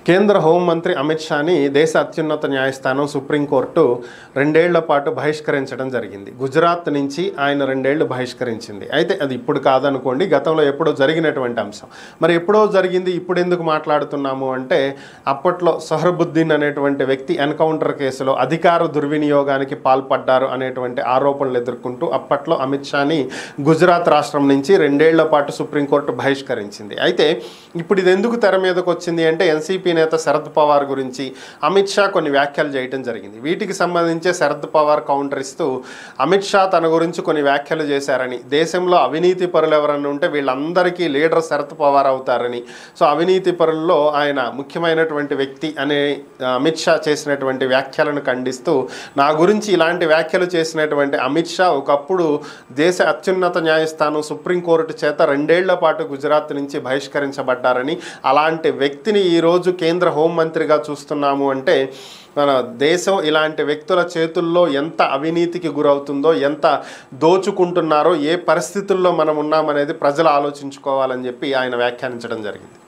కేంద్ర హోంమంత్రి అమిత్ షాని దేశ అత్యున్నత న్యాయస్థానం సుప్రీంకోర్టు 2 ఏళ్ల పాటు బహిష్కరించడం జరిగింది. గుజరాత్ నుంచి ఆయన 2 ఏళ్లు బహిష్కరించింది. అయితే అది ఇప్పుడు కాదనుకోండి, గతంలో ఎప్పుడో జరిగినటువంటి అంశం. మరి ఎప్పుడో జరిగింది, ఇప్పుడు ఎందుకు మాట్లాడుతున్నాము అంటే, అప్పట్లో సహర్బుద్దీన్ అనేటువంటి వ్యక్తి ఎన్కౌంటర్ కేసులో అధికార దుర్వినియోగానికి పాల్పడ్డారు అనేటువంటి ఆరోపణలు ఎదుర్కొంటూ అప్పట్లో అమిత్ షాని గుజరాత్ రాష్ట్రం నుంచి 2 ఏళ్ల పాటు సుప్రీంకోర్టు బహిష్కరించింది. అయితే ఇప్పుడు ఇది ఎందుకు తెర మీదకు వచ్చింది అంటే, ఎన్సీపీ నేత శరద్ పవార్ గురించి అమిత్ షా కొన్ని వ్యాఖ్యలు చేయడం జరిగింది. వీటికి సంబంధించి శరద్ పవార్ కౌంటర్ ఇస్తూ అమిత్ షా తన గురించి కొన్ని వ్యాఖ్యలు చేశారని, దేశంలో అవినీతి పరులు ఎవరన్నా ఉంటే వీళ్ళందరికీ లీడర్ శరద్ పవార్ అవుతారని, సో అవినీతి పరుల్లో ఆయన ముఖ్యమైనటువంటి వ్యక్తి అనే అమిత్ షా చేసినటువంటి వ్యాఖ్యలను ఖండిస్తూ, నా గురించి ఇలాంటి వ్యాఖ్యలు చేసినటువంటి అమిత్ షా ఒకప్పుడు దేశ అత్యున్నత న్యాయస్థానం సుప్రీంకోర్టు చేత 2 ఏళ్ల పాటు గుజరాత్ నుంచి బహిష్కరించబడ్డారని, అలాంటి వ్యక్తిని ఈరోజు కేంద్ర హోంమంత్రిగా చూస్తున్నాము అంటే మన దేశం ఇలాంటి వ్యక్తుల చేతుల్లో ఎంత అవినీతికి గురవుతుందో, ఎంత దోచుకుంటున్నారో, ఏ పరిస్థితుల్లో మనం ఉన్నామనేది ప్రజలు ఆలోచించుకోవాలని చెప్పి ఆయన వ్యాఖ్యానించడం జరిగింది.